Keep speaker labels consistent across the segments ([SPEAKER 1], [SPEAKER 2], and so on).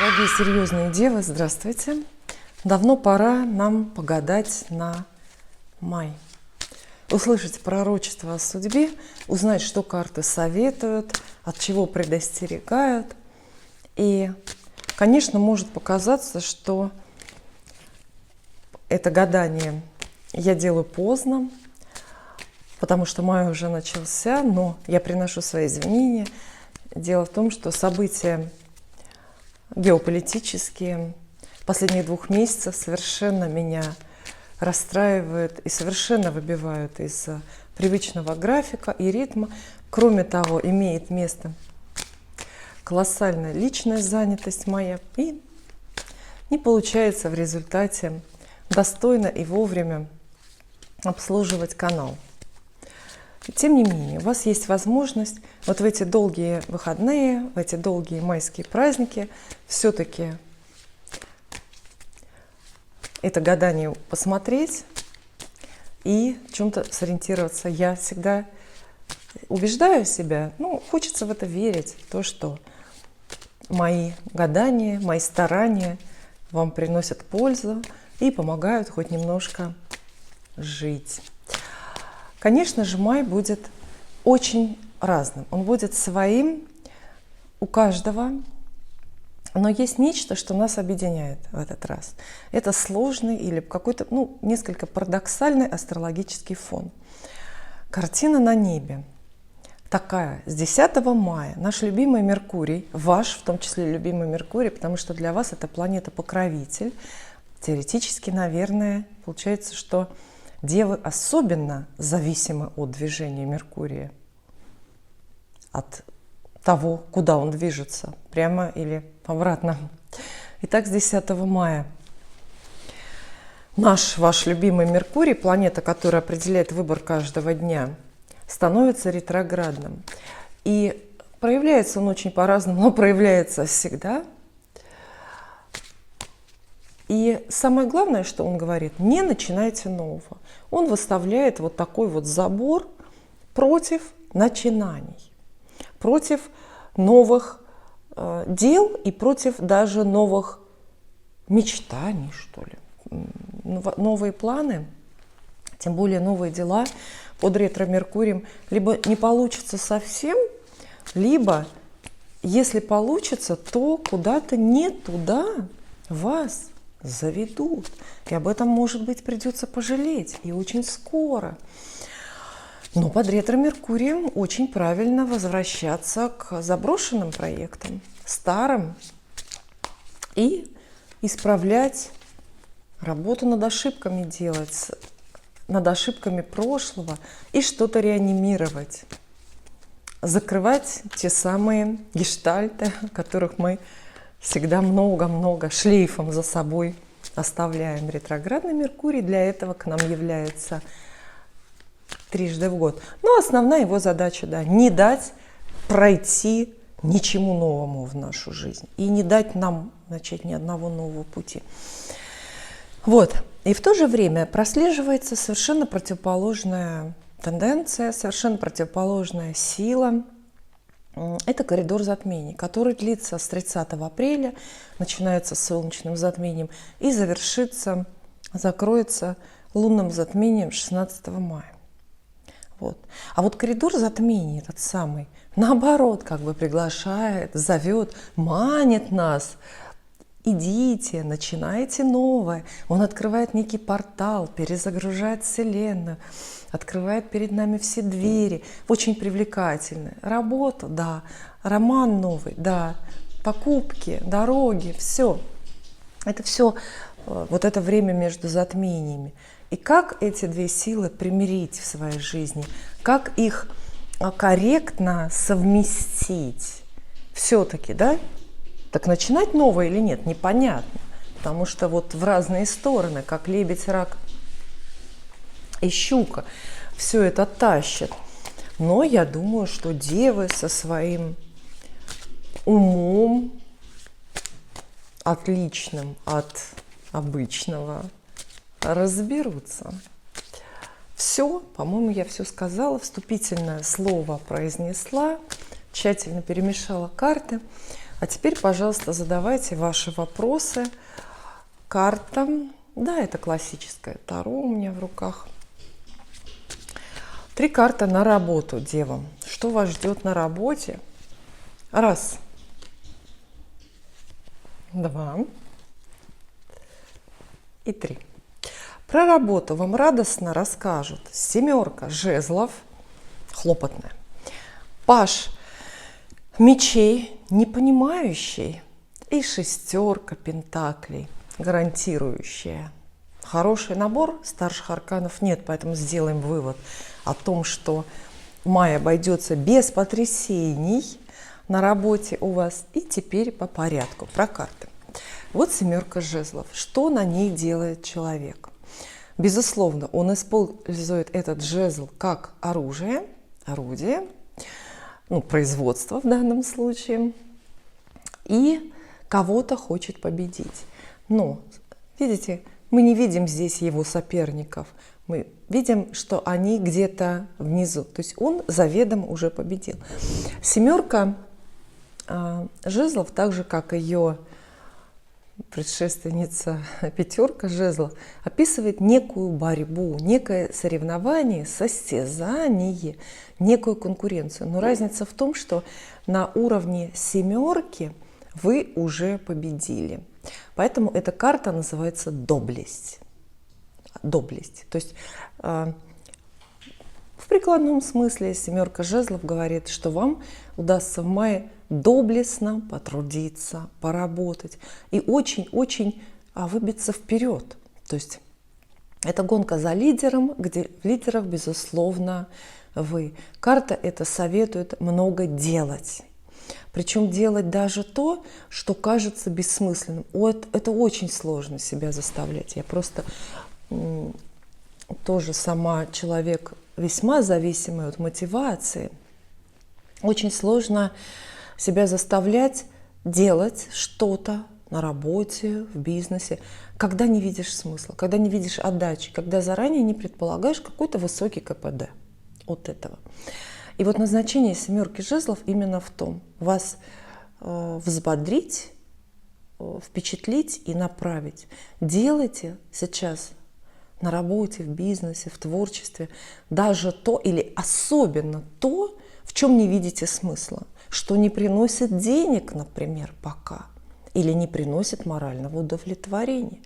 [SPEAKER 1] Дорогие серьезные девы, здравствуйте! Давно пора нам погадать на май. Услышать пророчество о судьбе, узнать, что карты советуют, от чего предостерегают. И, конечно, может показаться, что это гадание я делаю поздно, потому что май уже начался, но я приношу свои извинения. Дело в том, что события геополитические последних 2 месяцев совершенно меня расстраивают и совершенно выбивают из привычного графика и ритма. Кроме того, имеет место колоссальная личная занятость моя, и не получается в результате достойно и вовремя обслуживать канал. Тем не менее, у вас есть возможность вот в эти долгие выходные, в эти долгие майские праздники все-таки это гадание посмотреть и в чем-то сориентироваться. Я всегда убеждаю себя, хочется в это верить, в то, что мои гадания, мои старания вам приносят пользу и помогают хоть немножко жить. Конечно же, май будет очень разным. Он будет своим у каждого, но есть нечто, что нас объединяет в этот раз. Это сложный или какой-то, несколько парадоксальный астрологический фон. Картина на небе такая, с 10 мая наш любимый Меркурий, ваш, в том числе любимый Меркурий, потому что для вас это планета-покровитель. Теоретически, наверное, получается, что девы особенно зависимы от движения Меркурия, от того, куда он движется, прямо или обратно. Итак, с 10 мая ваш любимый Меркурий, планета, которая определяет выбор каждого дня, становится ретроградным. И проявляется он очень по-разному, но проявляется всегда. И самое главное, что он говорит, не начинайте нового. Он выставляет вот такой вот забор против начинаний, против новых дел и против даже новых мечтаний, что ли. Новые планы, тем более новые дела под ретро-меркурием либо не получится совсем, либо, если получится, то куда-то не туда вас заведут. И об этом, может быть, придется пожалеть. И очень скоро. Но под ретро-меркурием очень правильно возвращаться к заброшенным проектам, старым, и исправлять, работу над ошибками делать, над ошибками прошлого, и что-то реанимировать. Закрывать те самые гештальты, которых мы всегда много-много шлейфом за собой оставляем. Ретроградный Меркурий для этого к нам является трижды в год. Но основная его задача, не дать пройти ничему новому в нашу жизнь и не дать нам начать ни одного нового пути. И в то же время прослеживается совершенно противоположная тенденция, совершенно противоположная сила. Это коридор затмений, который длится с 30 апреля, начинается с солнечным затмением и закроется лунным затмением 16 мая. А вот коридор затмений, этот самый, наоборот, приглашает, зовет, манит нас. Идите, начинайте новое. Он открывает некий портал, перезагружает Вселенную, открывает перед нами все двери. Очень привлекательно. Работа, роман новый, покупки, дороги, все. Это все вот это время между затмениями. И как эти две силы примирить в своей жизни? Как их корректно совместить? Все-таки, Так начинать новое или нет, непонятно. Потому что в разные стороны, как лебедь, рак и щука, все это тащит. Но я думаю, что девы со своим умом, отличным от обычного, разберутся. Все, по-моему, я все сказала, вступительное слово произнесла, тщательно перемешала карты. А теперь, пожалуйста, задавайте ваши вопросы. Карта. Да, это классическое таро у меня в руках. 3 карты на работу, девам. Что вас ждет на работе? 1, 2 и 3. Про работу вам радостно расскажут 7 жезлов, хлопотная. Паж мечей, непонимающий, и 6 пентаклей, гарантирующая. Хороший набор, старших арканов нет, поэтому сделаем вывод о том, что май обойдется без потрясений на работе у вас. И теперь по порядку, про карты. Вот 7 жезлов. Что на ней делает человек? Безусловно, он использует этот жезл как оружие, орудие, производство в данном случае, и кого-то хочет победить. Но, видите, мы не видим здесь его соперников, мы видим, что они где-то внизу, то есть он заведомо уже победил. 7 жезлов, так же как ее предшественница 5 жезлов, описывает некую борьбу, некое соревнование, состязание, некую конкуренцию. Но разница в том, что на уровне 7 вы уже победили. Поэтому эта карта называется доблесть. Доблесть. То есть в прикладном смысле 7 жезлов говорит, что вам удастся в мае доблестно потрудиться, поработать и очень-очень выбиться вперед. То есть это гонка за лидером, где лидеров, безусловно, вы. Карта это советует много делать. Причем делать даже то, что кажется бессмысленным. Это очень сложно себя заставлять. Я просто тоже сама человек весьма зависимый от мотивации. Очень сложно себя заставлять делать что-то на работе, в бизнесе, когда не видишь смысла, когда не видишь отдачи, когда заранее не предполагаешь какой-то высокий КПД от этого. И вот назначение 7 жезлов именно в том, вас взбодрить, впечатлить и направить. Делайте сейчас на работе, в бизнесе, в творчестве даже то или особенно то, в чем не видите смысла, что не приносит денег, например, пока, или не приносит морального удовлетворения.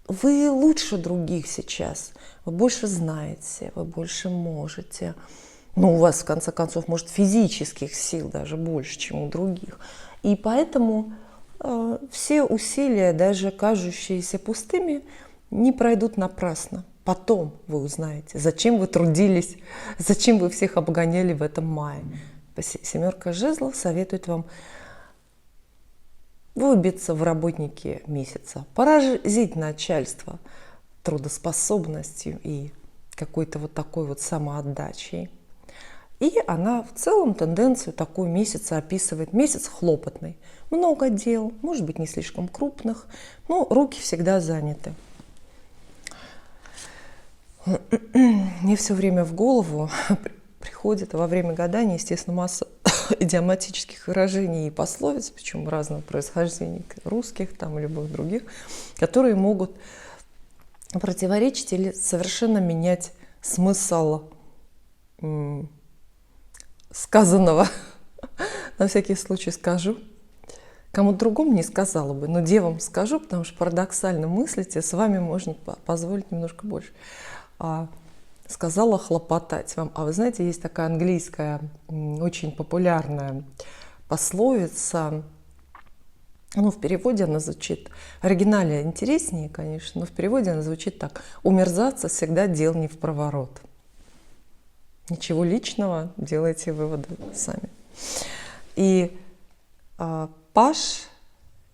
[SPEAKER 1] Вы лучше других сейчас, вы больше знаете, вы больше можете. У вас, в конце концов, может, физических сил даже больше, чем у других. И поэтому все усилия, даже кажущиеся пустыми, не пройдут напрасно. Потом вы узнаете, зачем вы трудились, зачем вы всех обгоняли в этом мае. 7 жезлов советует вам выбиться в работники месяца, поразить начальство трудоспособностью и какой-то вот такой вот самоотдачей. И она в целом тенденцию такой месяца описывает. Месяц хлопотный, много дел, может быть, не слишком крупных, но руки всегда заняты. Мне все время в голову приходит во время гадания, естественно, масса идиоматических выражений и пословиц, причем разного происхождения, русских там, и любых других, которые могут противоречить или совершенно менять смысл сказанного. На всякий случай скажу. Кому-то другому не сказала бы, но девам скажу, потому что парадоксально мыслите, с вами можно позволить немножко больше. Сказала хлопотать вам. А вы знаете, есть такая английская, очень популярная пословица. В переводе она звучит, в оригинале интереснее, конечно, но в переводе она звучит так: у мерзавца всегда дел не впроворот. Ничего личного, делайте выводы сами. И паж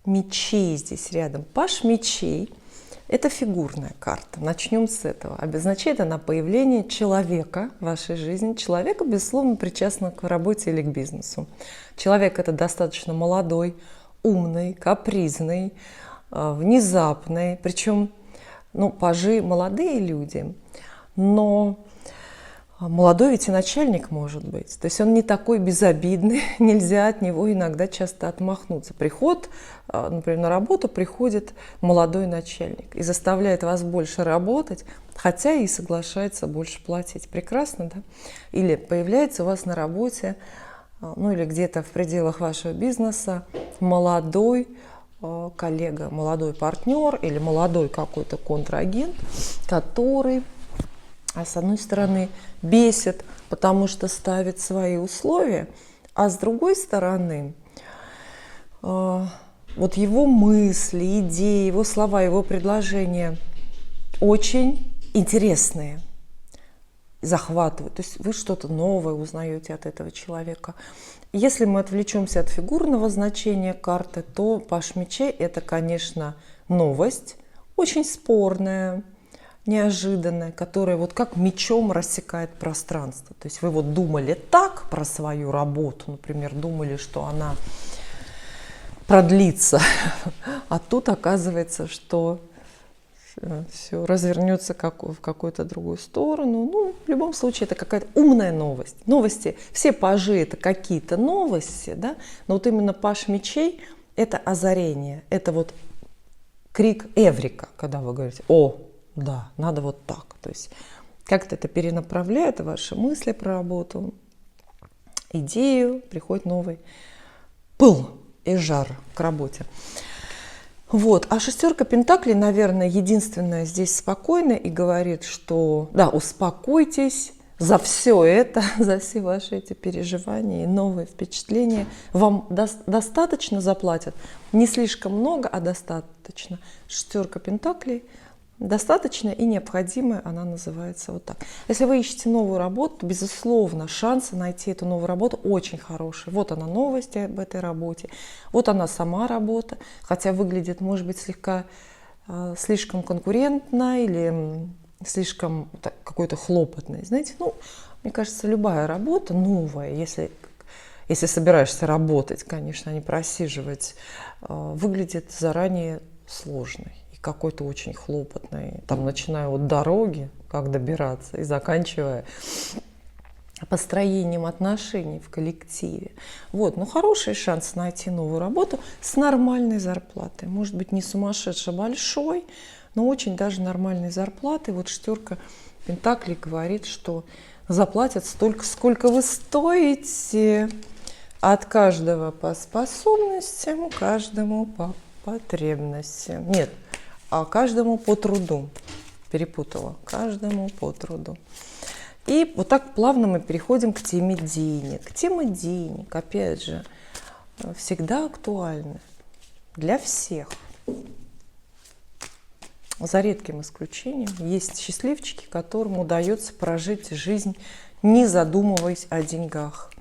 [SPEAKER 1] мечей здесь рядом. Паж мечей – это фигурная карта. Начнем с этого. Обозначает она появление человека в вашей жизни. Человека, безусловно, причастного к работе или к бизнесу. Человек – это достаточно молодой, умный, капризный, внезапный. Причем, пажи – молодые люди, но Молодой ведь и начальник может быть. То есть он не такой безобидный, нельзя от него иногда часто отмахнуться. Например, на работу приходит молодой начальник и заставляет вас больше работать, хотя и соглашается больше платить. Прекрасно, да? Или появляется у вас на работе, или где-то в пределах вашего бизнеса молодой коллега, молодой партнер или молодой какой-то контрагент, который, с одной стороны, бесит, потому что ставит свои условия, а с другой стороны, вот его мысли, идеи, его слова, его предложения очень интересные, захватывают. То есть вы что-то новое узнаете от этого человека. Если мы отвлечемся от фигурного значения карты, то паш мечей – это, конечно, новость, очень спорная, неожиданная, которая вот как мечом рассекает пространство. То есть вы вот думали так про свою работу, например, думали, что она продлится, а тут оказывается, что все развернется в какую-то другую сторону. В любом случае, это какая-то умная новость. Новости, все пажи – это какие-то новости, да? Но вот именно паж мечей – это озарение, это вот крик эврика, когда вы говорите: «О, да, надо вот так». То есть как-то это перенаправляет ваши мысли про работу, идею, приходит новый пыл и жар к работе. Вот. А шестерка пентаклей, наверное, единственная здесь спокойная и говорит, что да, успокойтесь, за все это, за все ваши эти переживания и новые впечатления вам достаточно заплатят. Не слишком много, а достаточно. Шестерка пентаклей достаточно и необходимая, она называется вот так. Если вы ищете новую работу, безусловно, шансы найти эту новую работу очень хорошие. Вот она новость об этой работе, вот она сама работа, хотя выглядит, может быть, слишком конкурентно или слишком какой-то хлопотной. Знаете, мне кажется, любая работа новая, если собираешься работать, конечно, а не просиживать, выглядит заранее сложной. Какой-то очень хлопотный, там, начиная от дороги, как добираться, и заканчивая построением отношений в коллективе. Вот, хороший шанс найти новую работу с нормальной зарплатой. Может быть, не сумасшедше большой, но очень даже нормальной зарплатой. Вот шестерка пентаклей говорит, что заплатят столько, сколько вы стоите. От каждого по способностям, каждому по потребностям. Нет, а каждому по труду. Перепутала. Каждому по труду. И вот так плавно мы переходим к теме денег. Тема денег, опять же, всегда актуальна для всех. За редким исключением есть счастливчики, которым удается прожить жизнь, не задумываясь о деньгах.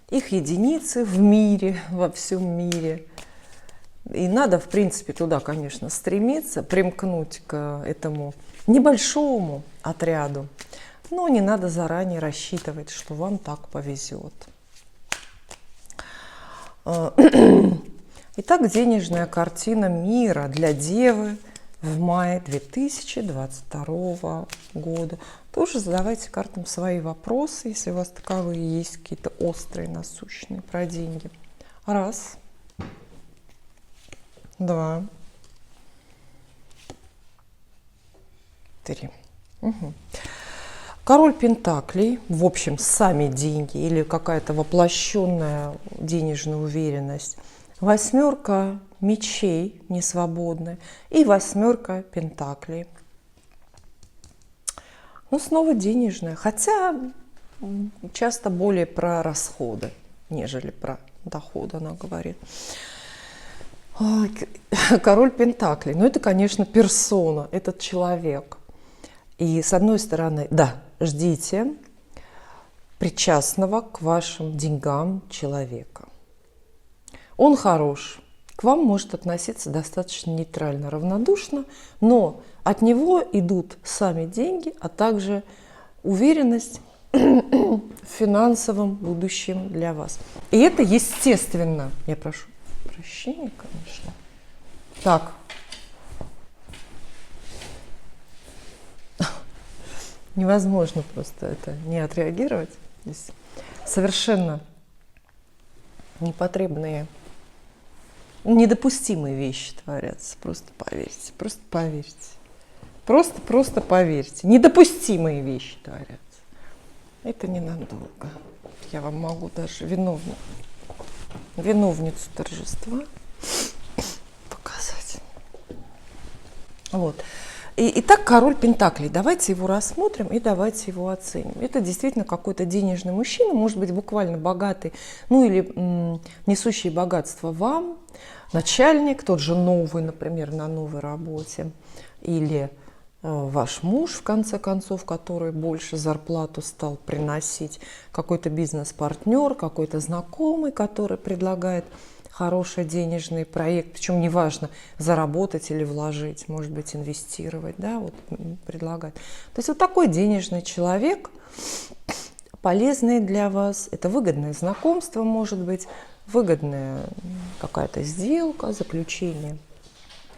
[SPEAKER 1] Их единицы в мире, во всем мире. И надо, в принципе, туда, конечно, стремиться, примкнуть к этому небольшому отряду. Но не надо заранее рассчитывать, что вам так повезет. Итак, денежная картина мира для Девы в мае 2022 года. Тоже задавайте картам свои вопросы, если у вас таковые есть, какие-то острые, насущные, про деньги. Раз. 2, 3. Угу. Король пентаклей, в общем, сами деньги или какая-то воплощенная денежная уверенность. Восьмерка мечей несвободная и восьмерка пентаклей. Снова денежная, хотя часто более про расходы, нежели про доходы, она говорит. Король пентаклей, это, конечно, персона, этот человек. И с одной стороны, да, ждите причастного к вашим деньгам человека. Он хорош, к вам может относиться достаточно нейтрально, равнодушно, но от него идут сами деньги, а также уверенность в финансовом будущем для вас. И это естественно. Я прошу прощения, конечно. Так. невозможно просто это не отреагировать. Здесь совершенно непотребные, недопустимые вещи творятся. Просто поверьте, просто поверьте. Просто поверьте. Недопустимые вещи творятся. Это ненадолго. Я вам могу даже виновницу торжества показать. Вот. Итак, король Пентаклей. Давайте его рассмотрим и давайте его оценим. Это действительно какой-то денежный мужчина, может быть, буквально богатый, ну или несущий богатство вам, начальник, тот же новый, например, на новой работе, или ваш муж, в конце концов, который больше зарплату стал приносить, какой-то бизнес-партнер, какой-то знакомый, который предлагает хороший денежный проект, причем неважно, заработать или вложить, может быть, инвестировать, да, вот предлагать. То есть вот такой денежный человек, полезный для вас, это выгодное знакомство, может быть, выгодная какая-то сделка, заключение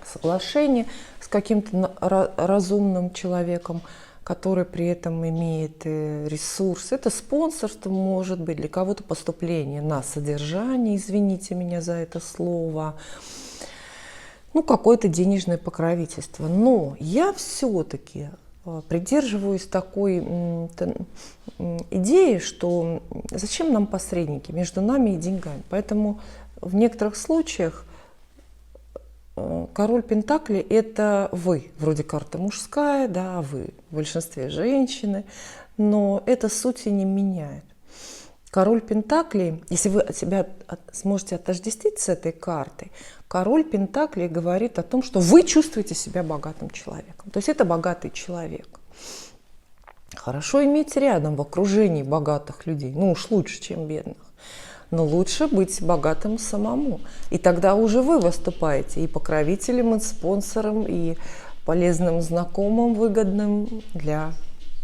[SPEAKER 1] соглашение с каким-то разумным человеком, который при этом имеет ресурс. Это спонсорство, может быть, для кого-то поступление на содержание, извините меня за это слово, ну, какое-то денежное покровительство. Но я все-таки придерживаюсь такой идеи, что зачем нам посредники между нами и деньгами. Поэтому в некоторых случаях король Пентаклей – это вы. Вроде карта мужская, да, вы в большинстве женщины, но это сути не меняет. Король Пентаклей, если вы себя сможете отождествить с этой картой, король Пентаклей говорит о том, что вы чувствуете себя богатым человеком. То есть это богатый человек. Хорошо иметь рядом в окружении богатых людей, ну уж лучше, чем бедных. Но лучше быть богатым самому. И тогда уже вы выступаете и покровителем, и спонсором, и полезным знакомым, выгодным для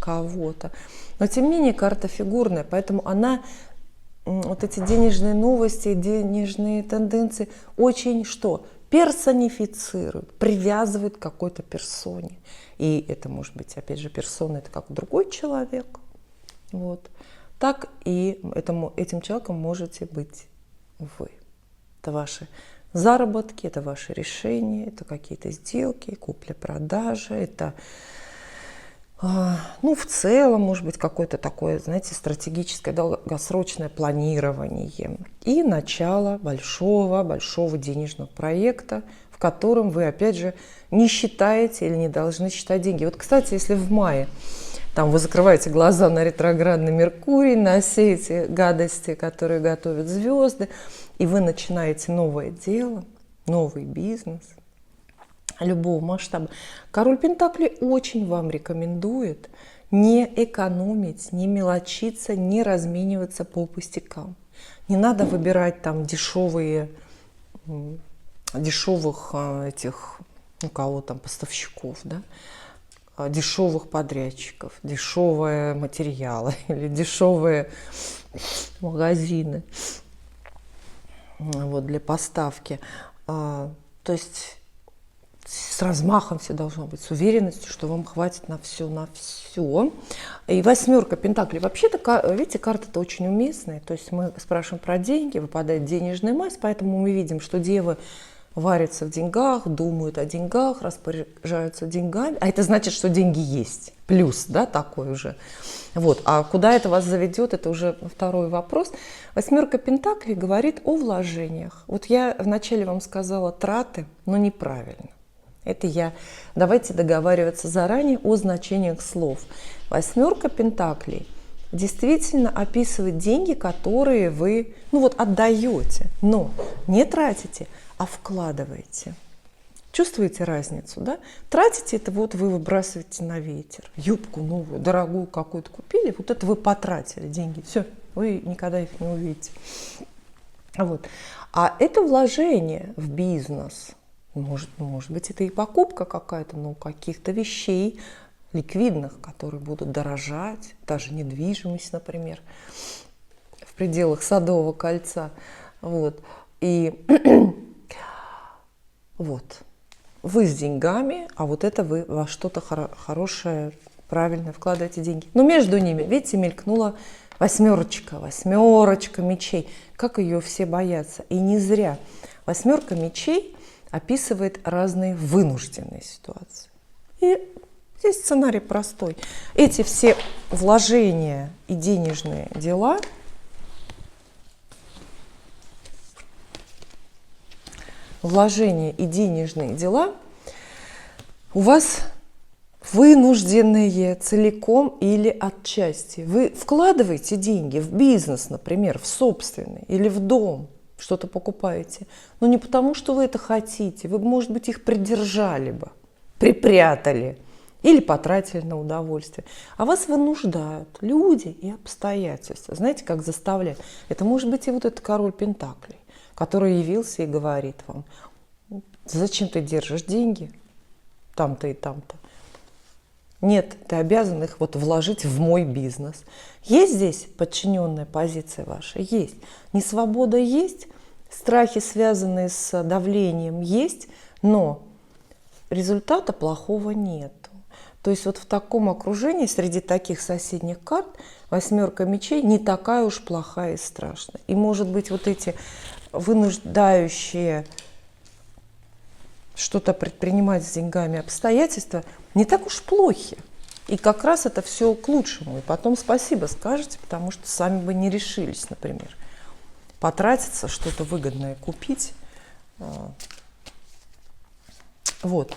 [SPEAKER 1] кого-то. Но тем не менее карта фигурная, поэтому она, вот эти денежные новости, денежные тенденции очень что? Персонифицирует, привязывает к какой-то персоне. И это может быть, опять же, персона, это как другой человек. Вот. Так и этим человеком можете быть вы. Это ваши заработки, это ваши решения, это какие-то сделки, купля-продажа, это, ну, в целом, может быть, какое-то такое, знаете, стратегическое, долгосрочное планирование и начало большого денежного проекта, в котором вы, опять же, не считаете или не должны считать деньги. Вот, кстати, если в мае там вы закрываете глаза на ретроградный Меркурий, на все эти гадости, которые готовят звезды, и вы начинаете новое дело, новый бизнес любого масштаба. Король Пентаклей очень вам рекомендует не экономить, не мелочиться, не размениваться по пустякам. Не надо выбирать там дешевых этих, у кого там поставщиков, да? Дешевых подрядчиков, дешевые материалы или дешевые магазины вот, для поставки. То есть с размахом все должно быть, с уверенностью, что вам хватит на все, на все. И восьмерка Пентаклей. Вообще-то, видите, карта-то очень уместная. То есть мы спрашиваем про деньги, выпадает денежная масса, поэтому мы видим, что девы варятся в деньгах, думают о деньгах, распоряжаются деньгами. А это значит, что деньги есть. Плюс, да, такой уже. Вот. А куда это вас заведет, это уже второй вопрос. Восьмерка Пентаклей говорит о вложениях. Вот я вначале вам сказала траты, но неправильно. Это давайте договариваться заранее о значениях слов. Восьмерка Пентаклей действительно описывает деньги, которые вы, отдаете, но не тратите, а вкладываете. Чувствуете разницу, да? Тратите это вы выбрасываете на ветер. Юбку новую, дорогую какую-то купили, вот это вы потратили деньги. Все, вы никогда их не увидите. Вот. А это вложение в бизнес. Может быть, это и покупка какая-то, каких-то вещей ликвидных, которые будут дорожать, даже недвижимость, например, в пределах Садового кольца. Вот. И вот. Вы с деньгами, а вот это вы во что-то хорошее правильно, вкладывайте деньги. Но между ними, видите, мелькнула восьмерочка, восьмерочка мечей. Как ее все боятся. И не зря. Восьмерка мечей описывает разные вынужденные ситуации. И здесь сценарий простой. Эти все вложения и денежные дела у вас вынужденные целиком или отчасти. Вы вкладываете деньги в бизнес, например, в собственный или в дом, что-то покупаете, но не потому, что вы это хотите. Вы, может быть, их придержали бы, припрятали или потратили на удовольствие. А вас вынуждают люди и обстоятельства. Знаете, как заставляют? Это может быть и вот этот король Пентаклей, который явился и говорит вам: зачем ты держишь деньги там-то и там-то? Нет, ты обязан их вот вложить в мой бизнес. Есть здесь подчиненная позиция ваша? Есть. Несвобода есть, страхи, связанные с давлением, есть, но результата плохого нет. То есть вот в таком окружении, среди таких соседних карт, восьмерка мечей не такая уж плохая и страшная. И, может быть, вот эти вынуждающие что-то предпринимать с деньгами обстоятельства не так уж плохи. И как раз это все к лучшему. И потом спасибо скажете, потому что сами бы не решились, например, потратиться, что-то выгодное купить. Вот.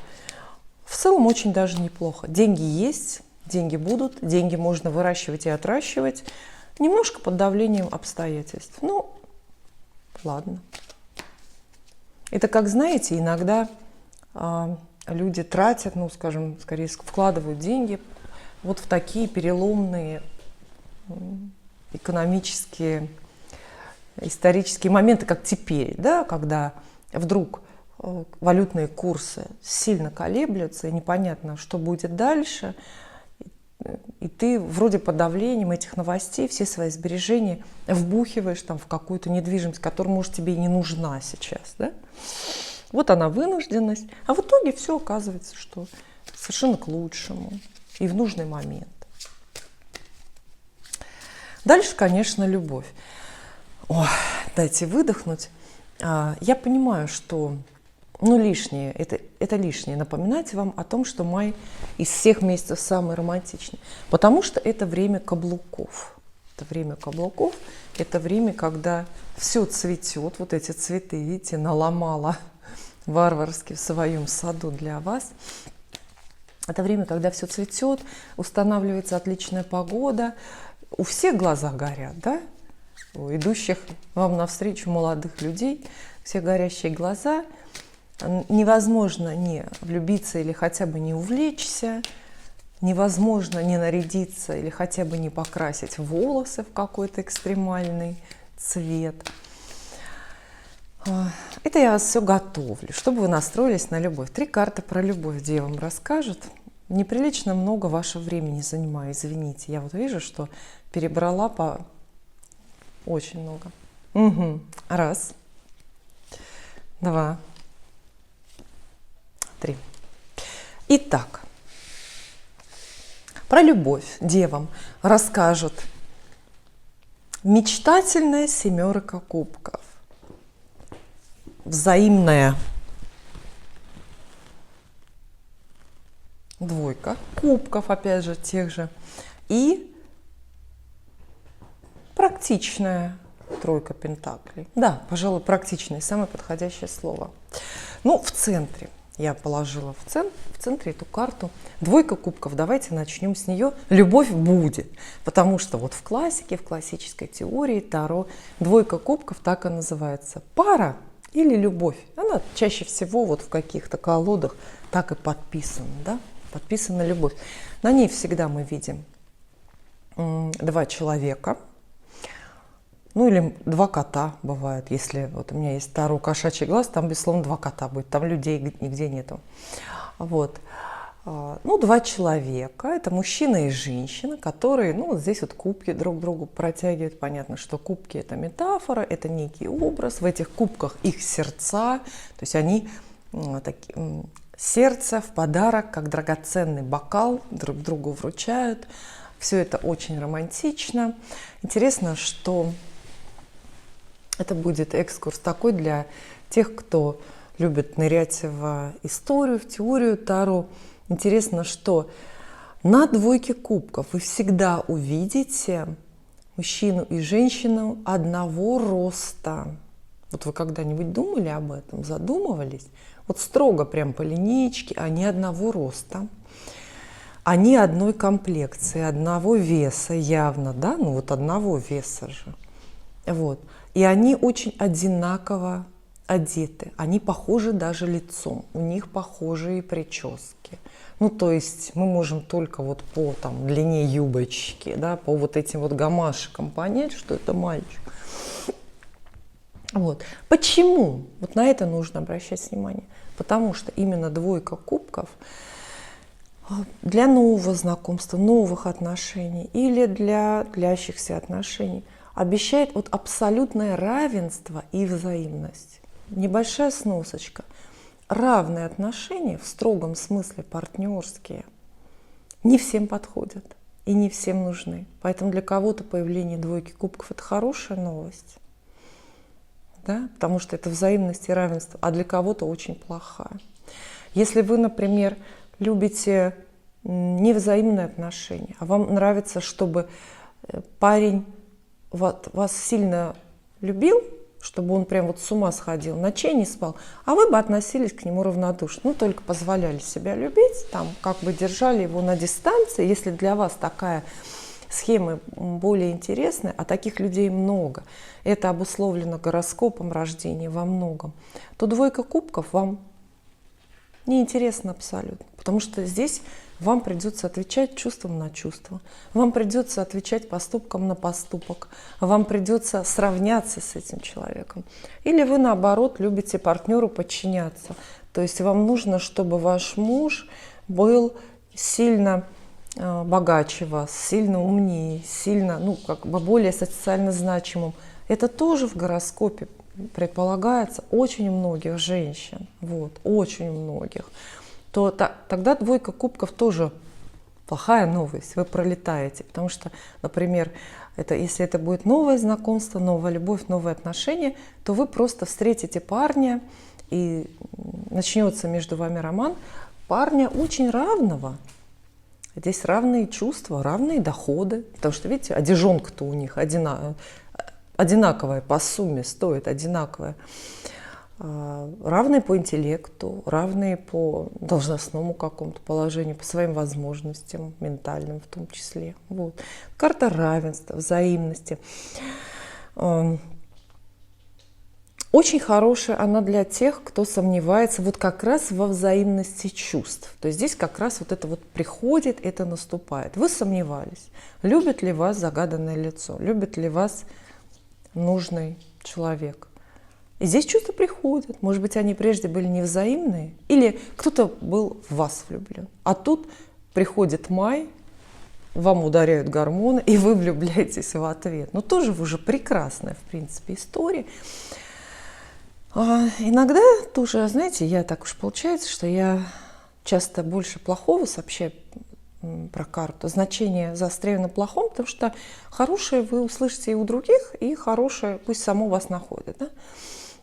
[SPEAKER 1] В целом очень даже неплохо. Деньги есть, деньги будут, деньги можно выращивать и отращивать. Немножко под давлением обстоятельств. Ну, ладно. Это как, знаете, иногда люди тратят, ну, скажем, скорее вкладывают деньги вот в такие переломные экономические, исторические моменты, как теперь, да, когда вдруг валютные курсы сильно колеблются, и непонятно, что будет дальше, и ты вроде под давлением этих новостей все свои сбережения вбухиваешь там в какую-то недвижимость, которая, может, тебе и не нужна сейчас, да? Вот она вынужденность, а в итоге все оказывается, что совершенно к лучшему и в нужный момент. Дальше, конечно, любовь. Ой, дайте выдохнуть. Я понимаю, что лишнее, это лишнее напоминать вам о том, что май из всех месяцев самый романтичный, потому что это время каблуков. Это время каблуков, это время, когда все цветет, вот эти цветы, видите, наломала варварски в своем саду для вас. Это время, когда все цветет, устанавливается отличная погода, у всех глаза горят, да? У идущих вам навстречу молодых людей, все горящие глаза. Невозможно не влюбиться или хотя бы не увлечься, невозможно не нарядиться или хотя бы не покрасить волосы в какой-то экстремальный цвет. Это я вас все готовлю, чтобы вы настроились на любовь. 3 карты про любовь девам расскажут. Неприлично много вашего времени занимаю, извините. Я вот вижу, что перебрала по очень много. Угу. 1, 2, 3. Итак, про любовь девам расскажут мечтательная 7 кубков, взаимная 2 кубков, опять же, тех же, и практичная 3 пентаклей. Да, пожалуй, практичная, самое подходящее слово. Ну, в центре. Я положила в центре эту карту. 2 кубков, давайте начнем с нее. Любовь будет. Потому что вот в классике, в классической теории Таро 2 кубков так и называется. Пара или любовь. Она чаще всего вот в каких-то колодах так и подписана, да? Подписана любовь. На ней всегда мы видим 2 человека. Ну или 2 кота бывают, если вот у меня есть Таро кошачий глаз, там, безусловно, 2 кота будет, там людей нигде нету. Вот. Ну, 2 человека, это мужчина и женщина, которые, ну, вот здесь вот кубки друг другу протягивают. Понятно, что кубки – это метафора, это некий образ. В этих кубках их сердца, то есть они сердце в подарок, как драгоценный бокал, друг другу вручают. Все это очень романтично. Интересно, что это будет экскурс такой для тех, кто любит нырять в историю, в теорию Таро. Интересно, что на двойке кубков вы всегда увидите мужчину и женщину одного роста. Вот вы когда-нибудь думали об этом, задумывались? Вот строго прям по линеечке, они одного роста, они одной комплекции, одного веса явно, да, ну вот одного веса же. Вот. И они очень одинаково одеты, они похожи даже лицом, у них похожие прически. Ну, то есть мы можем только вот по там, длине юбочки, да, по вот этим вот гамашикам понять, что это мальчик. Вот. Почему? Вот на это нужно обращать внимание. Потому что именно двойка кубков для нового знакомства, новых отношений или для длящихся отношений обещает вот абсолютное равенство и взаимность. Небольшая сносочка. Равные отношения, в строгом смысле партнерские, не всем подходят и не всем нужны. Поэтому для кого-то появление двойки кубков – это хорошая новость, да? Потому что это взаимность и равенство, а для кого-то очень плохая. Если вы, например, любите невзаимные отношения, а вам нравится, чтобы парень вас сильно любил, чтобы он прям вот с ума сходил, ночей не спал, а вы бы относились к нему равнодушно, ну, только позволяли себя любить, там, как бы держали его на дистанции. Если для вас такая схема более интересная, а таких людей много, это обусловлено гороскопом рождения во многом, то двойка кубков вам неинтересна абсолютно, потому что здесь вам придется отвечать чувством на чувство, вам придется отвечать поступком на поступок, вам придется сравняться с этим человеком. Или вы, наоборот, любите партнеру подчиняться. То есть вам нужно, чтобы ваш муж был сильно богаче вас, сильно умнее, сильно, ну, как бы более социально значимым. Это тоже в гороскопе предполагается очень у многих женщин, вот, очень у многих. То тогда двойка кубков тоже плохая новость, вы пролетаете. Потому что, например, если это будет новое знакомство, новая любовь, новые отношения, то вы просто встретите парня, и начнется между вами роман парня очень равного. Здесь равные чувства, равные доходы. Потому что, видите, одежонка-то у них одинаковая по сумме, стоит одинаковая. Равные по интеллекту, равные по должностному какому-то положению, по своим возможностям, ментальным в том числе. Вот. Карта равенства, взаимности. Очень хорошая она для тех, кто сомневается вот как раз во взаимности чувств. То есть здесь как раз вот это вот приходит, это наступает. Вы сомневались, любит ли вас загаданное лицо, любит ли вас нужный человек. И здесь чувства приходят. Может быть, они прежде были невзаимные, или кто-то был в вас влюблен. А тут приходит май, вам ударяют гормоны, и вы влюбляетесь в ответ. Но тоже уже прекрасная, в принципе, история. Иногда тоже, знаете, я так уж получается, что я часто больше плохого сообщаю про карту. Значение заостряю на плохом, потому что хорошее вы услышите и у других, и хорошее пусть само вас находит. Да?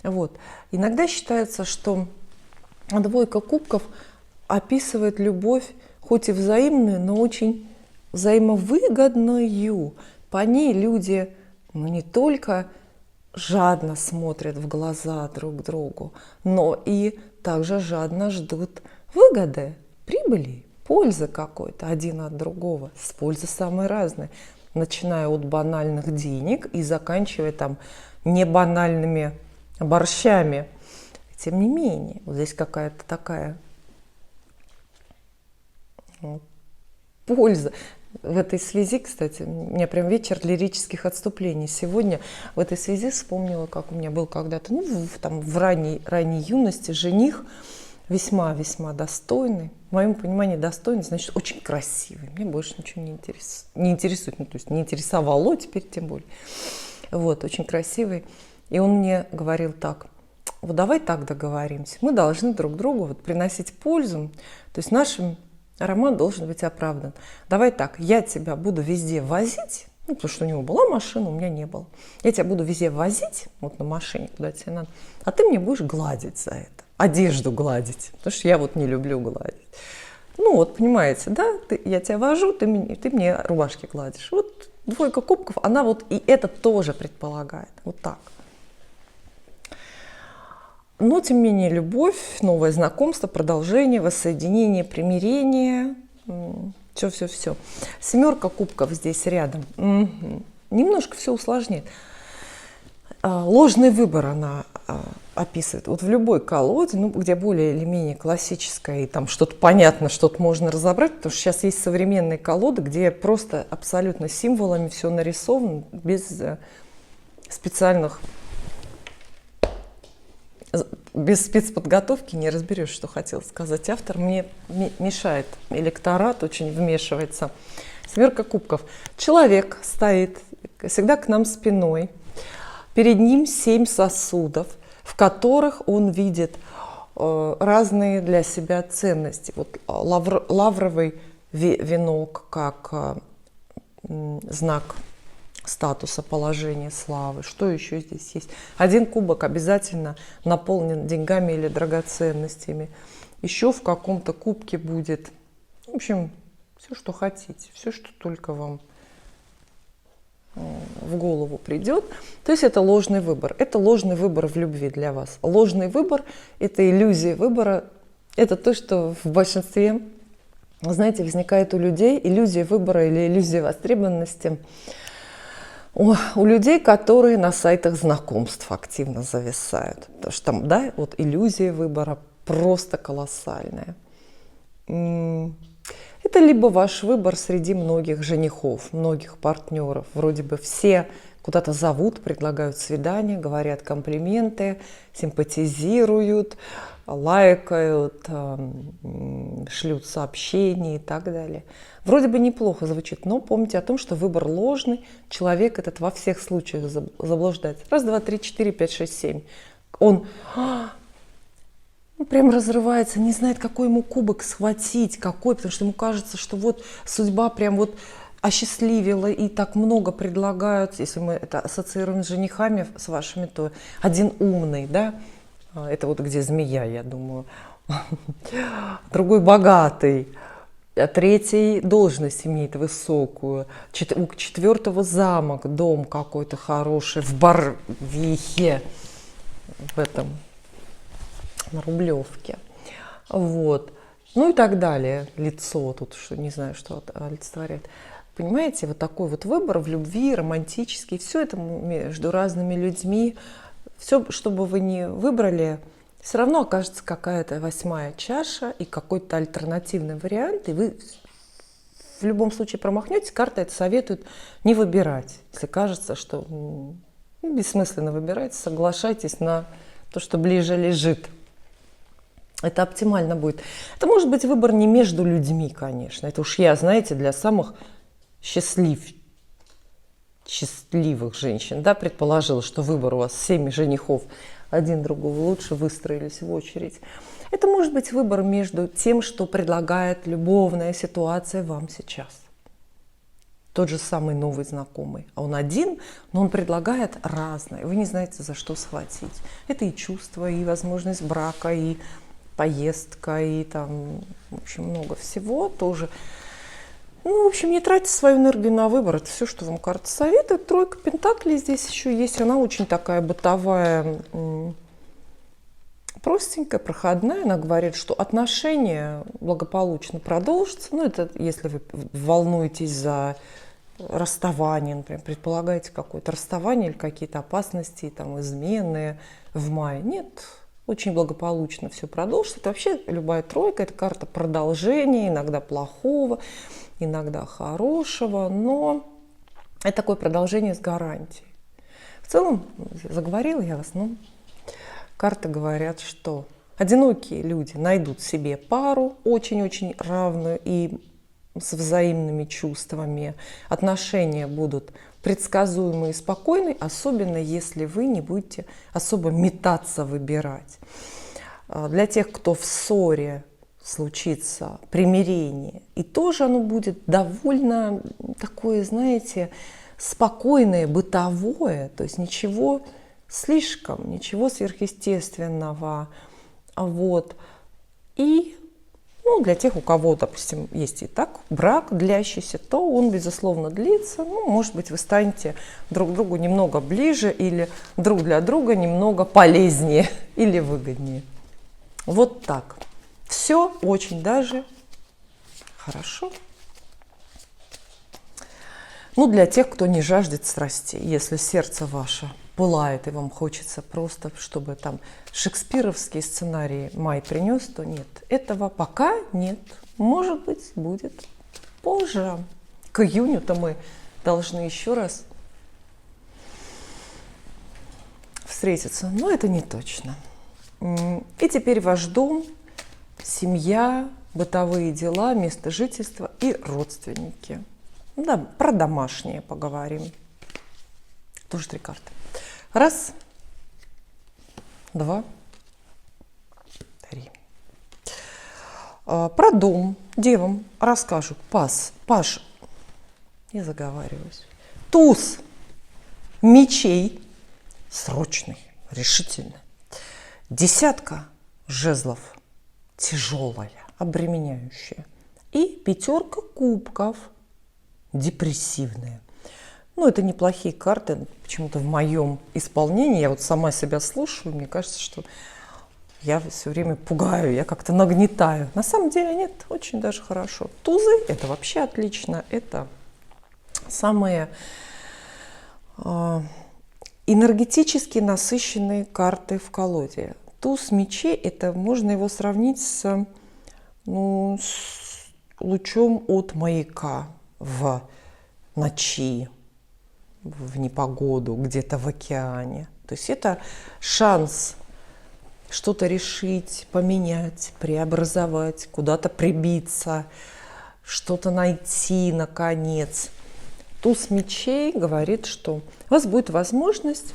[SPEAKER 1] Вот. Иногда считается, что двойка кубков описывает любовь, хоть и взаимную, но очень взаимовыгодную. По ней люди не только жадно смотрят в глаза друг другу, но и также жадно ждут выгоды, прибыли, пользы какой-то один от другого. С пользы самой разной, начиная от банальных денег и заканчивая там небанальными борщами. Тем не менее, вот здесь какая-то такая польза. В этой связи, кстати, у меня прям вечер лирических отступлений. Сегодня в этой связи вспомнила, как у меня был когда-то, в ранней юности жених, весьма-весьма достойный. В моем понимании достойный, значит, очень красивый. Мне больше ничего не интересует. Ну, то есть не интересовало теперь тем более. Вот, очень красивый. И он мне говорил так: вот давай так договоримся, мы должны друг другу вот приносить пользу, то есть наш роман должен быть оправдан. Давай так, я тебя буду везде возить, ну, потому что у него была машина, у меня не было. Я тебя буду везде возить, вот на машине, куда тебе надо, а ты мне будешь гладить за это, одежду гладить, потому что я вот не люблю гладить. Ну вот, понимаете, да, я тебя вожу, ты мне рубашки гладишь. Вот двойка кубков, она вот и это тоже предполагает, вот так. Но, тем не менее, любовь, новое знакомство, продолжение, воссоединение, примирение, все. Семерка кубков здесь рядом. Немножко все усложняет. Ложный выбор она описывает. Вот в любой колоде, ну, где более или менее классическая, и там что-то понятно, что-то можно разобрать, потому что сейчас есть современные колоды, где просто абсолютно символами все нарисовано, без спецподготовки не разберешь, что хотел сказать автор. Мне мешает электорат, очень вмешивается. Семерка кубков. Человек стоит всегда к нам спиной. Перед ним 7 сосудов, в которых он видит разные для себя ценности. Вот лавровый венок как знак статуса, положения, славы. Что еще здесь есть? Один кубок обязательно наполнен деньгами или драгоценностями. Еще в каком-то кубке будет, в общем, все, что хотите, все, что только вам в голову придет. То есть это ложный выбор. Это ложный выбор в любви для вас. Ложный выбор – это иллюзия выбора. Это то, что в большинстве, знаете, возникает у людей иллюзия выбора или иллюзия востребованности. У людей, которые на сайтах знакомств активно зависают. Потому что там, да, вот иллюзия выбора просто колоссальная. Это либо ваш выбор среди многих женихов, многих партнеров. Вроде бы все куда-то зовут, предлагают свидания, говорят комплименты, симпатизируют, лайкают, шлют сообщения и так далее. Вроде бы неплохо звучит, но помните о том, что выбор ложный, человек этот во всех случаях заблуждается. Раз, два, три, четыре, пять, шесть, семь. Он прям разрывается, не знает, какой ему кубок схватить, какой, потому что ему кажется, что вот судьба прям вот осчастливила и так много предлагают. Если мы это ассоциируем с женихами, с вашими, то один умный, да, это вот где змея, я думаю, другой богатый, а третий должность имеет высокую, у четвертого замок, дом какой-то хороший в Барвихе, в этом, на Рублевке, вот, ну и так далее, лицо тут, что не знаю, что олицетворяет. Понимаете, вот такой вот выбор в любви, романтический, все это между разными людьми, все, что бы вы ни выбрали, все равно окажется какая-то 8-я чаша и какой-то альтернативный вариант, и вы в любом случае промахнетесь. Карта это советует не выбирать, если кажется, что бессмысленно выбирать, соглашайтесь на то, что ближе лежит. Это оптимально будет. Это может быть выбор не между людьми, конечно. Это уж я, знаете, для самых счастливых женщин, да, предположила, что выбор у вас 7 женихов, один другого лучше, выстроились в очередь. Это может быть выбор между тем, что предлагает любовная ситуация вам сейчас. Тот же самый новый знакомый. А он один, но он предлагает разное. Вы не знаете, за что схватить. Это и чувство, и возможность брака, и поездка, и там, в общем, много всего тоже. Ну, в общем, не тратьте свою энергию на выбор. Это все, что вам карта советует. Тройка пентаклей здесь еще есть. Она очень такая бытовая, простенькая, проходная. Она говорит, что отношения благополучно продолжатся. Ну, это если вы волнуетесь за расставание, например, предполагаете какое-то расставание или какие-то опасности, там, измены в мае. Нет, очень благополучно все продолжится. Это вообще любая тройка, это карта продолжения, иногда плохого, иногда хорошего, но это такое продолжение с гарантией. В целом, заговорила я вас, но карты говорят, что одинокие люди найдут себе пару очень-очень равную и с взаимными чувствами. Отношения будут предсказуемые и спокойные, особенно если вы не будете особо метаться, выбирать. Для тех, кто в ссоре, случится примирение, и тоже оно будет довольно такое, знаете, спокойное, бытовое, то есть ничего слишком, ничего сверхъестественного. Вот. И для тех, у кого, допустим, есть и так брак длящийся, то он, безусловно, длится. Может быть, вы станете друг к другу немного ближе или друг для друга немного полезнее или выгоднее. Вот так. Все очень даже хорошо. Для тех, кто не жаждет страстей, если сердце ваше пылает и вам хочется просто, чтобы там шекспировский сценарий май принес, то нет. Этого пока нет. Может быть, будет позже. К июню-то мы должны еще раз встретиться. Но это не точно. И теперь ваш дом, семья, бытовые дела, место жительства и родственники. Да, про домашнее поговорим. Тоже 3 карты. 1, 2, 3. Про дом девам расскажу. Паш, я заговариваюсь. Туз мечей, срочный, решительный. 10 жезлов, тяжелая, обременяющая. И 5 кубков, депрессивная. Это неплохие карты, почему-то в моем исполнении. Я вот сама себя слушаю, мне кажется, что я все время пугаю, я как-то нагнетаю. На самом деле нет, очень даже хорошо. Тузы – это вообще отлично, это самые энергетически насыщенные карты в колоде. Туз мечей – это можно его сравнить с лучом от маяка в ночи, в непогоду, где-то в океане. То есть это шанс что-то решить, поменять, преобразовать, куда-то прибиться, что-то найти, наконец. Туз мечей говорит, что у вас будет возможность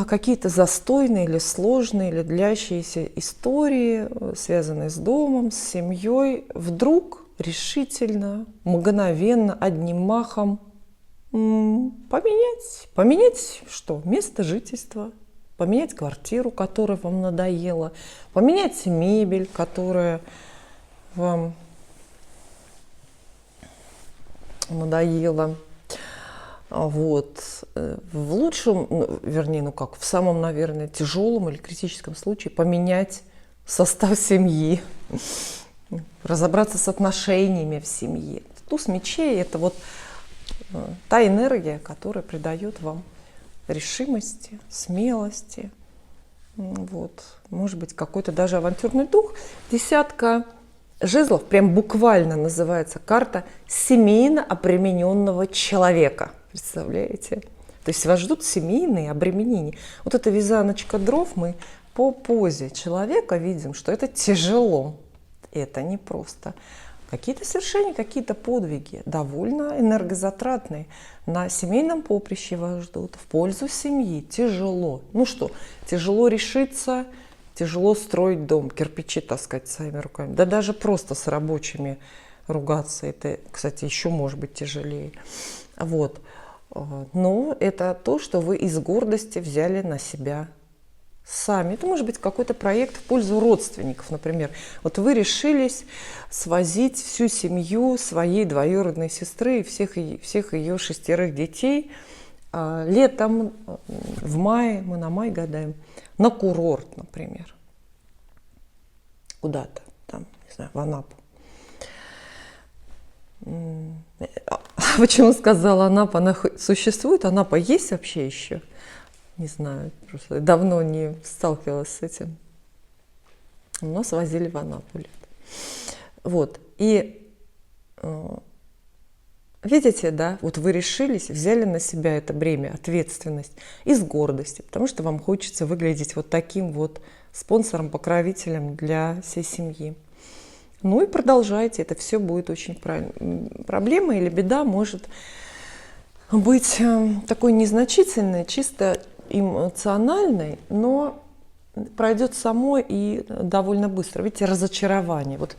[SPEAKER 1] какие-то застойные или сложные, или длящиеся истории, связанные с домом, с семьей, вдруг решительно, мгновенно, одним махом поменять что? Место жительства, поменять квартиру, которая вам надоела, поменять мебель, которая вам надоела. Вот. В лучшем, в самом, наверное, тяжелом или критическом случае поменять состав семьи, разобраться с отношениями в семье. Туз мечей – это вот та энергия, которая придает вам решимости, смелости. Вот. Может быть, какой-то даже авантюрный дух. 10 жезлов прям буквально называется карта семейно обремененного человека. Представляете? То есть вас ждут семейные обременения. Вот эта вязаночка дров, мы по позе человека видим, что это тяжело. Это непросто. Какие-то свершения, какие-то подвиги, довольно энергозатратные. На семейном поприще вас ждут, в пользу семьи. Тяжело. Тяжело решиться, тяжело строить дом, кирпичи таскать своими руками. Да даже просто с рабочими ругаться, это, кстати, еще может быть тяжелее. Вот. Но это то, что вы из гордости взяли на себя сами. Это может быть какой-то проект в пользу родственников, например. Вот вы решились свозить всю семью своей двоюродной сестры и всех ее 6 детей летом, в мае, мы на май гадаем, на курорт, например. Куда-то там, не знаю, в Анапу. Почему сказала Анапа? Она существует? Анапа есть вообще еще? Не знаю, просто давно не сталкивалась с этим. Нас возили в Анапу. Вот. И видите, да, вот вы решились, взяли на себя это бремя, ответственность из гордости, потому что вам хочется выглядеть вот таким вот спонсором, покровителем для всей семьи. Ну и продолжайте, это все будет очень правильно. Проблема или беда может быть такой незначительной, чисто эмоциональной, но пройдет само и довольно быстро. Видите, разочарование. Вот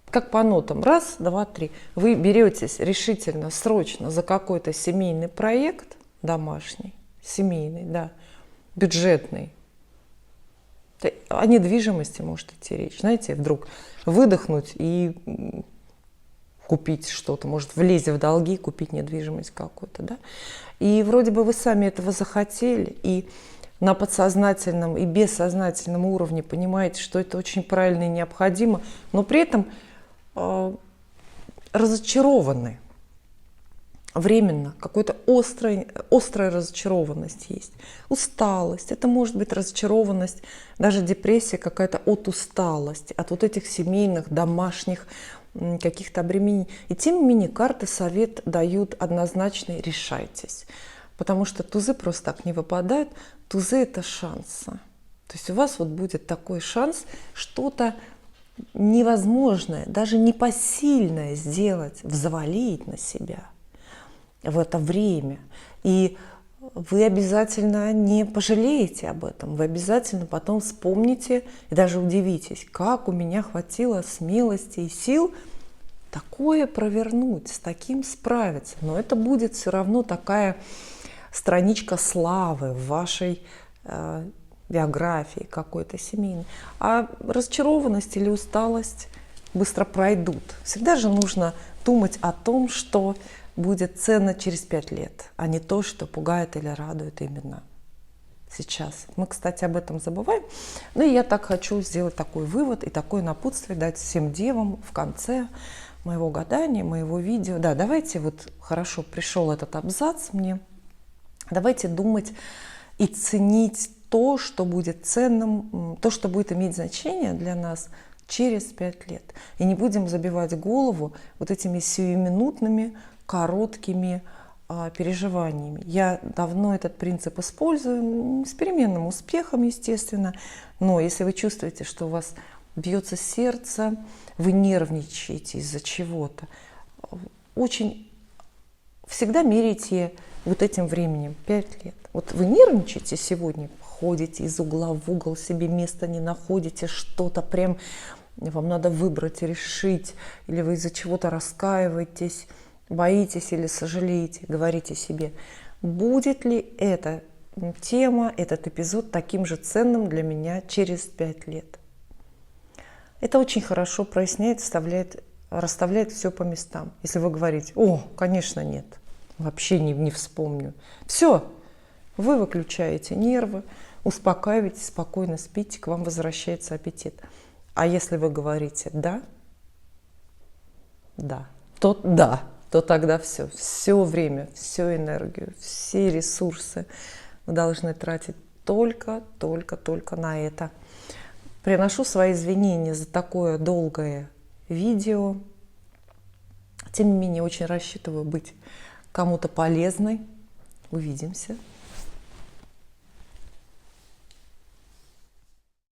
[SPEAKER 1] как по нотам. Раз, два, три. Вы беретесь решительно, срочно за какой-то семейный проект, домашний, семейный, да, бюджетный. О недвижимости может идти речь. Знаете, вдруг выдохнуть и купить что-то, может влезть в долги, купить недвижимость какую-то, да. И вроде бы вы сами этого захотели, и на подсознательном и бессознательном уровне понимаете, что это очень правильно и необходимо, но при этом разочарованы. Временно какая-то острая разочарованность есть. Усталость. Это может быть разочарованность, даже депрессия какая-то от усталости, от вот этих семейных, домашних каких-то обременений. И тем не менее карты совет дают однозначный: решайтесь. Потому что тузы просто так не выпадают. Тузы — это шансы. То есть у вас вот будет такой шанс что-то невозможное, даже непосильное сделать, взвалить на себя в это время. И вы обязательно не пожалеете об этом. Вы обязательно потом вспомните и даже удивитесь, как у меня хватило смелости и сил такое провернуть, с таким справиться. Но это будет все равно такая страничка славы в вашей биографии какой-то семейной. А разочарованность или усталость быстро пройдут. Всегда же нужно думать о том, что будет ценно через 5 лет, а не то, что пугает или радует именно сейчас. Мы, кстати, об этом забываем. Но я так хочу сделать такой вывод и такое напутствие дать всем девам в конце моего гадания, моего видео. Да, давайте, вот хорошо, пришел этот абзац мне, давайте думать и ценить то, что будет ценным, то, что будет иметь значение для нас через 5 лет. И не будем забивать голову вот этими сиюминутными, короткими переживаниями. Я давно этот принцип использую, с переменным успехом, естественно. Но если вы чувствуете, что у вас бьется сердце, вы нервничаете из-за чего-то, очень всегда меряйте вот этим временем 5 лет. Вот вы нервничаете сегодня, ходите из угла в угол, себе места не находите, что-то прям вам надо выбрать, решить, или вы из-за чего-то раскаиваетесь, боитесь или сожалеете, говорите себе, будет ли эта тема, этот эпизод таким же ценным для меня через 5 лет. Это очень хорошо проясняет, расставляет все по местам. Если вы говорите, о, конечно, нет, вообще не вспомню. Все, вы выключаете нервы, успокаиваетесь, спокойно спите, к вам возвращается аппетит. А если вы говорите да, то тогда все время, всю энергию, все ресурсы вы должны тратить только на это. Приношу свои извинения за такое долгое видео. Тем не менее, очень рассчитываю быть кому-то полезной. Увидимся.